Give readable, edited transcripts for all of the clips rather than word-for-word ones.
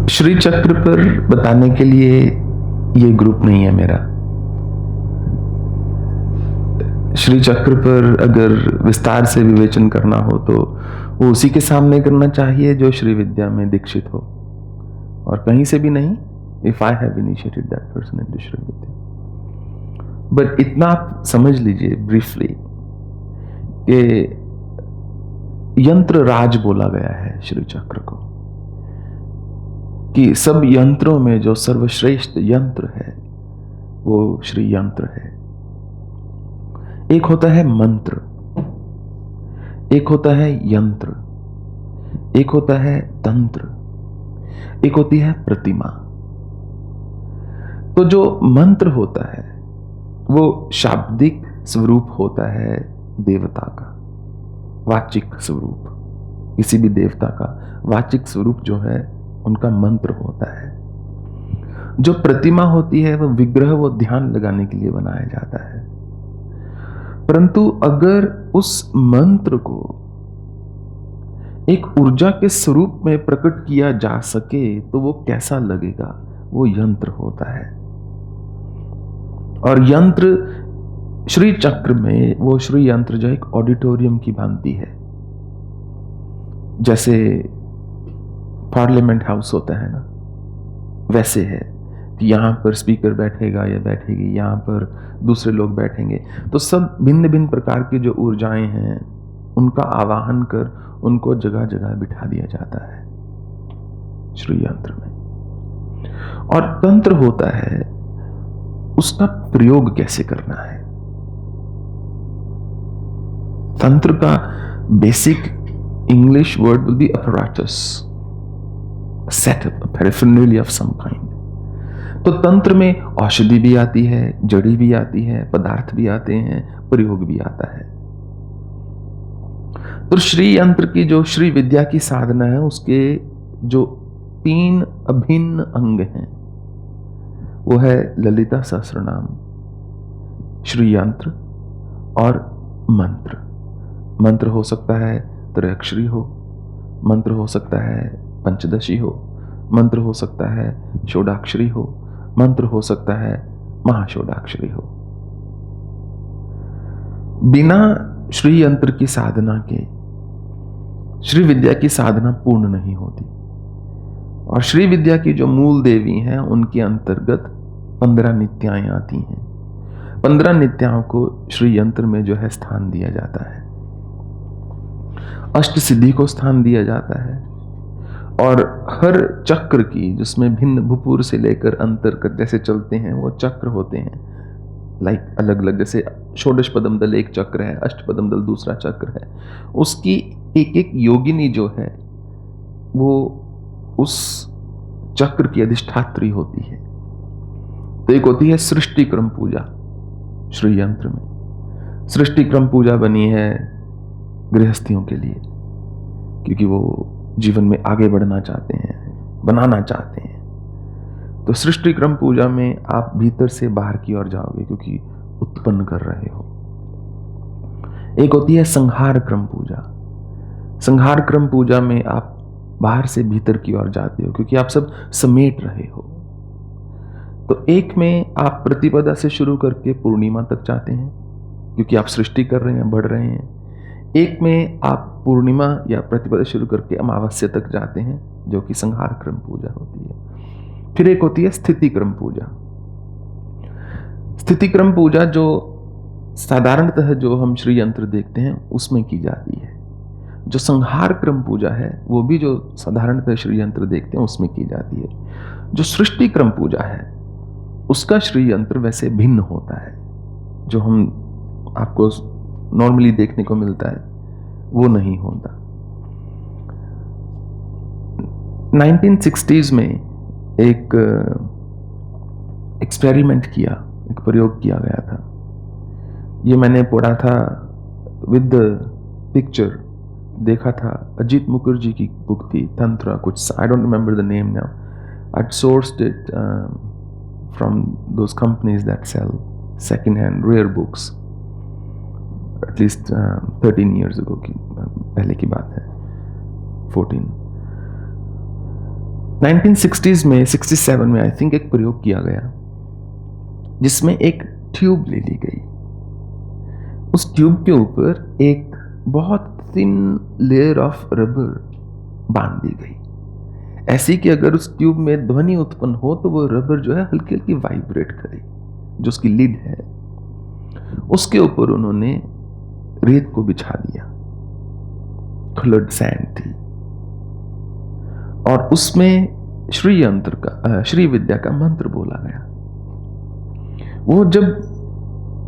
श्री चक्र पर बताने के लिए ये ग्रुप नहीं है मेरा। श्री चक्र पर अगर विस्तार से विवेचन करना हो तो वो उसी के सामने करना चाहिए जो श्री विद्या में दीक्षित हो, और कहीं से भी नहीं। If I have initiated that person in Shri Vidya. But इतना आप समझ लीजिए ब्रीफली कि यंत्र राज बोला गया है श्री चक्र को, कि सब यंत्रों में जो सर्वश्रेष्ठ यंत्र है वो श्री यंत्र है। एक होता है मंत्र, एक होता है यंत्र, एक होता है तंत्र, एक होती है प्रतिमा। तो जो मंत्र होता है वो शाब्दिक स्वरूप होता है देवता का, वाचिक स्वरूप। किसी भी देवता का वाचिक स्वरूप जो है उनका मंत्र होता है। जो प्रतिमा होती है वह विग्रह, वो ध्यान लगाने के लिए बनाया जाता है। परंतु अगर उस मंत्र को एक ऊर्जा के स्वरूप में प्रकट किया जा सके तो वो कैसा लगेगा, वो यंत्र होता है। और यंत्र श्री चक्र में, वो श्री यंत्र जो एक ऑडिटोरियम की भांति है। जैसे पार्लियामेंट हाउस होता है ना, वैसे है कि यहां पर स्पीकर बैठेगा या बैठेगी, यहां पर दूसरे लोग बैठेंगे। तो सब भिन्न भिन्न प्रकार की जो ऊर्जाएं हैं उनका आवाहन कर उनको जगह जगह बिठा दिया जाता है श्री यंत्र में। और तंत्र होता है उसका प्रयोग कैसे करना है। तंत्र का basic English word will be apparatus, setup, paraphernalia of some kind। तो तंत्र में औषधि भी आती है, जड़ी भी आती है, पदार्थ भी आते हैं, प्रयोग भी आता है। तो श्री यंत्र की जो श्री विद्या की साधना है उसके जो 3 अभिन्न अंग हैं वो है ललिता सहस्रनाम, श्री यंत्र और मंत्र। मंत्र हो सकता है त्रयाक्षरी हो, मंत्र हो सकता है पंचदशी हो, मंत्र हो सकता है षोडाक्षरी हो, मंत्र हो सकता है महाषोडाक्षरी हो। बिना श्री यंत्र की साधना के श्री विद्या की साधना पूर्ण नहीं होती। और श्री विद्या की जो मूल देवी हैं उनके अंतर्गत 15 नित्याएं आती हैं। 15 नित्याओं को श्री यंत्र में जो है स्थान दिया जाता है। अष्ट सिद्धि को स्थान दिया जाता है। और हर चक्र की, जिसमें भिन्न भूपुर से लेकर अंतर जैसे चलते हैं वो चक्र होते हैं, लाइक अलग अलग। जैसे षोडश पदम दल एक चक्र है, अष्ट पदम दल दूसरा चक्र है। उसकी एक एक योगिनी जो है वो उस चक्र की अधिष्ठात्री होती है। तो एक होती है सृष्टि क्रम पूजा श्री यंत्र में। सृष्टि क्रम पूजा बनी है गृहस्थियों के लिए, क्योंकि वो जीवन में आगे बढ़ना चाहते हैं, बनाना चाहते हैं। तो सृष्टि क्रम पूजा में आप भीतर से बाहर की ओर जाओगे क्योंकि उत्पन्न कर रहे हो। एक होती है संहार क्रम पूजा। संहार क्रम पूजा में आप बाहर से भीतर की ओर जाते हो क्योंकि आप सब समेट रहे हो। तो एक में आप प्रतिपदा से शुरू करके पूर्णिमा तक जाते हैं क्योंकि आप सृष्टि कर रहे हैं, बढ़ रहे हैं। एक में आप पूर्णिमा या प्रतिपदा शुरू करके अमावस्या तक जाते हैं, जो कि संहार क्रम पूजा होती है। फिर एक होती है स्थिति क्रम पूजा। स्थिति क्रम पूजा जो साधारणतः जो हम श्री यंत्र देखते हैं उसमें की जाती है। जो संहार क्रम पूजा है वो भी जो साधारणतः श्री यंत्र देखते हैं उसमें की जाती है। जो सृष्टि क्रम पूजा है उसका श्री यंत्र वैसे भिन्न होता है। जो हम आपको नॉर्मली देखने को मिलता है वो नहीं होता। 1960s में एक एक्सपेरिमेंट किया, एक प्रयोग किया गया था। ये मैंने पढ़ा था विद पिक्चर, देखा था। अजीत मुखर्जी की बुक थी, तंत्र कुछ, I don't remember the name now. I sourced it from those companies that sell second hand rare books. At least 13 years ago की पहले की बात है, 14। 1960s में 67 में आई थिंक एक प्रयोग किया गया जिसमें एक ट्यूब ले ली गई। उस ट्यूब के ऊपर एक बहुत थिन लेयर ऑफ रबर बांध दी गई, ऐसी कि अगर उस ट्यूब में ध्वनि उत्पन्न हो तो वो रबर जो है हल्की हल्की वाइब्रेट करे। जो उसकी लिड है उसके ऊपर उन्होंने रेत को बिछा दिया, कलर्ड सैंड थी, और उसमें श्री यंत्र का श्री विद्या का मंत्र बोला गया। वो जब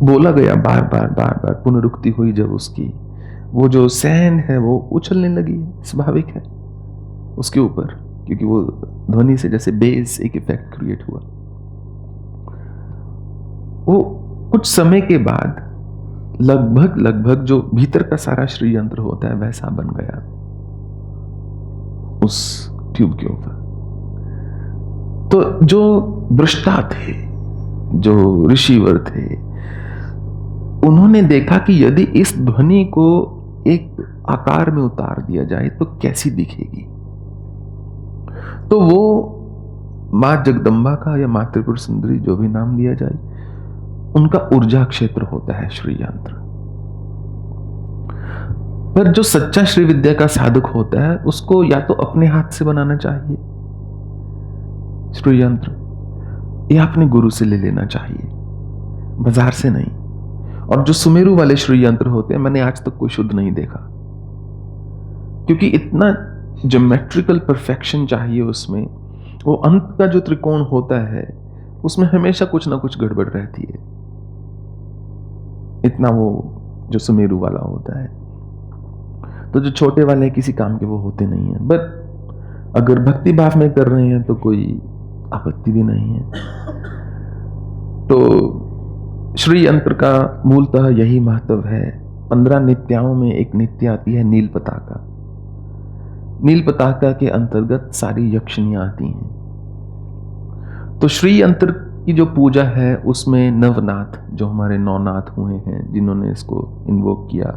बोला गया बार बार बार बार पुनरुक्ति हुई, जब उसकी वो जो सैंड है वो उछलने लगी, स्वाभाविक है उसके ऊपर, क्योंकि वो ध्वनि से जैसे बेस एक इफेक्ट क्रिएट हुआ। वो कुछ समय के बाद लगभग जो भीतर का सारा श्री यंत्र होता है वैसा बन गया उस ट्यूब के ऊपर। तो जो दृष्टा थे, जो ऋषिवर थे, उन्होंने देखा कि यदि इस ध्वनि को एक आकार में उतार दिया जाए तो कैसी दिखेगी। तो वो मां जगदम्बा का या मां त्रिपुर सुंदरी जो भी नाम दिया जाए, उनका ऊर्जा क्षेत्र होता है श्री यंत्र। पर जो सच्चा श्री विद्या का साधक होता है उसको या तो अपने हाथ से बनाना चाहिए श्री यंत्र, या अपने गुरु से ले लेना चाहिए, बाजार से नहीं। और जो सुमेरु वाले श्री यंत्र होते हैं, मैंने आज तक कोई शुद्ध नहीं देखा, क्योंकि इतना ज्योमेट्रिकल परफेक्शन चाहिए उसमें। वो अंत का जो त्रिकोण होता है उसमें हमेशा कुछ ना कुछ गड़बड़ रहती है, इतना वो जो सुमेरु वाला होता है। तो जो छोटे वाले किसी काम के वो होते नहीं है, बट अगर भक्ति भाव में कर रहे हैं तो कोई आपत्ति भी नहीं है। तो श्री यंत्र का मूलतः यही महत्व है। 15 नित्याओं में एक नित्य आती है नील पताका। नील पताका के अंतर्गत सारी यक्षिणियां आती हैं। तो श्री यंत्र की जो पूजा है उसमें नवनाथ, जो हमारे नौनाथ हुए हैं जिन्होंने इसको इन्वोक किया,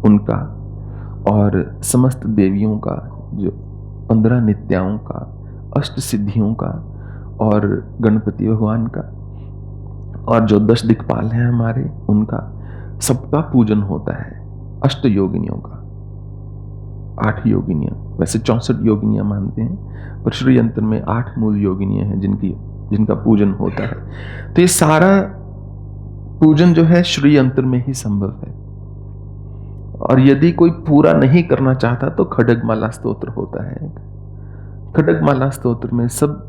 उनका, और समस्त देवियों का, जो 15 नित्याओं का, अष्ट सिद्धियों का, और गणपति भगवान का, और जो 10 दिक्पाल हैं हमारे, उनका सबका पूजन होता है। अष्ट योगिनियों का, 8 योगिनियां, वैसे 64 योगिनियां मानते हैं, पर श्री यंत्र में 8 मूल योगिनियां हैं जिनका पूजन होता है। तो ये सारा पूजन जो है श्री यंत्र में ही संभव है। और यदि कोई पूरा नहीं करना चाहता तो खड्गमाला स्तोत्र होता है। खड्गमाला स्तोत्र में सब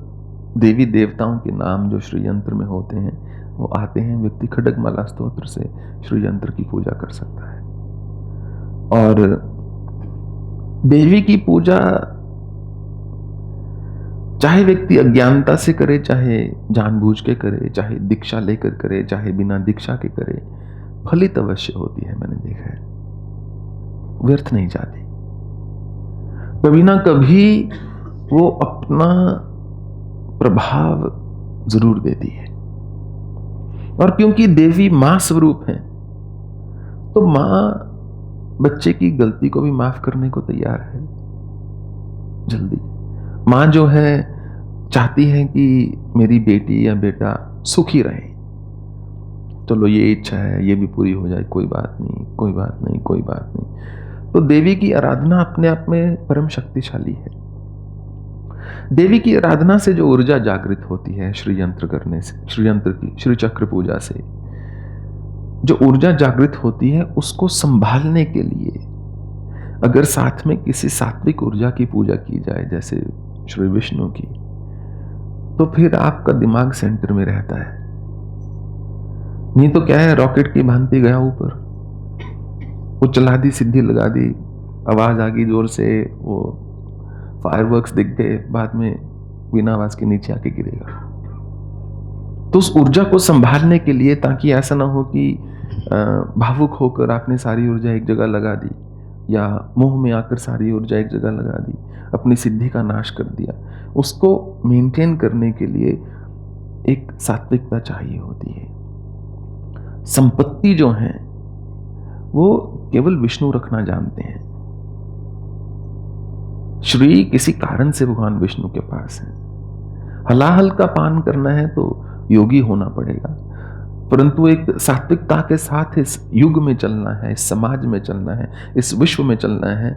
देवी देवताओं के नाम जो श्री यंत्र में होते हैं वो आते हैं। व्यक्ति खड्गमाला स्तोत्र से श्री यंत्र की पूजा कर सकता है। और देवी की पूजा चाहे व्यक्ति अज्ञानता से करे, चाहे जानबूझ के करे, चाहे दीक्षा लेकर करे, चाहे बिना दीक्षा के करे, फलित अवश्य होती है। मैंने देखा है, व्यर्थ नहीं जाती। कभी ना कभी वो अपना प्रभाव जरूर देती है। और क्योंकि देवी मां स्वरूप है तो मां बच्चे की गलती को भी माफ करने को तैयार है जल्दी। मां जो है चाहती है कि मेरी बेटी या बेटा सुखी रहे। चलो ये इच्छा है, ये भी पूरी हो जाए, कोई बात नहीं, कोई बात नहीं, कोई बात नहीं। तो देवी की आराधना अपने आप में परम शक्तिशाली है। देवी की आराधना से जो ऊर्जा जागृत होती है श्री यंत्र करने से, श्री यंत्र की श्री चक्र पूजा से जो ऊर्जा जागृत होती है, उसको संभालने के लिए अगर साथ में किसी सात्विक ऊर्जा की पूजा की जाए, जैसे श्री विष्णु की, तो फिर आपका दिमाग सेंटर में रहता है। नहीं तो क्या है, रॉकेट की भांति गया ऊपर, वो चला दी, सिद्धि लगा दी, आवाज आ गई जोर से, वो फायरवर्क्स दिख गए, बाद में बिना आवाज के नीचे आके गिरेगा। तो उस ऊर्जा को संभालने के लिए, ताकि ऐसा ना हो कि भावुक होकर आपने सारी ऊर्जा एक जगह लगा दी, या मोह में आकर सारी ऊर्जा एक जगह लगा दी, अपनी सिद्धि का नाश कर दिया, उसको मेंटेन करने के लिए एक सात्विकता चाहिए होती है। संपत्ति जो है वो केवल विष्णु रखना जानते हैं। श्री किसी कारण से भगवान विष्णु के पास है। हलाहल का पान करना है तो योगी होना पड़ेगा, परंतु एक सात्विकता के साथ इस युग में चलना है, इस समाज में चलना है, इस विश्व में चलना है,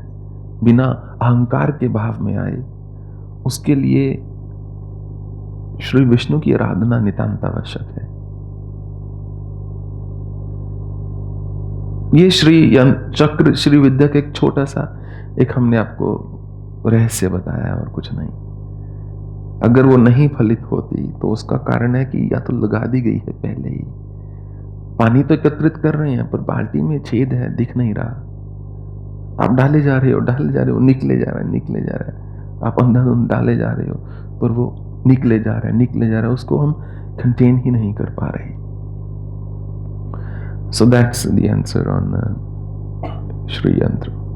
बिना अहंकार के भाव में आए, उसके लिए श्री विष्णु की आराधना नितांत आवश्यक है। ये श्री चक्र श्री विद्या का एक छोटा सा एक हमने आपको रहस्य बताया और कुछ नहीं। अगर वो नहीं फलित होती तो उसका कारण है कि या तो लगा दी गई है पहले ही, पानी तो एकत्रित कर रहे हैं पर बाल्टी में छेद है, दिख नहीं रहा। आप डाले जा रहे हो, निकले जा रहा है, आप अंधाधुंध डाले जा रहे हो पर वो निकले जा रहा है, उसको हम कंटेन ही नहीं कर पा रहे। So that's the answer on Shri Yantra.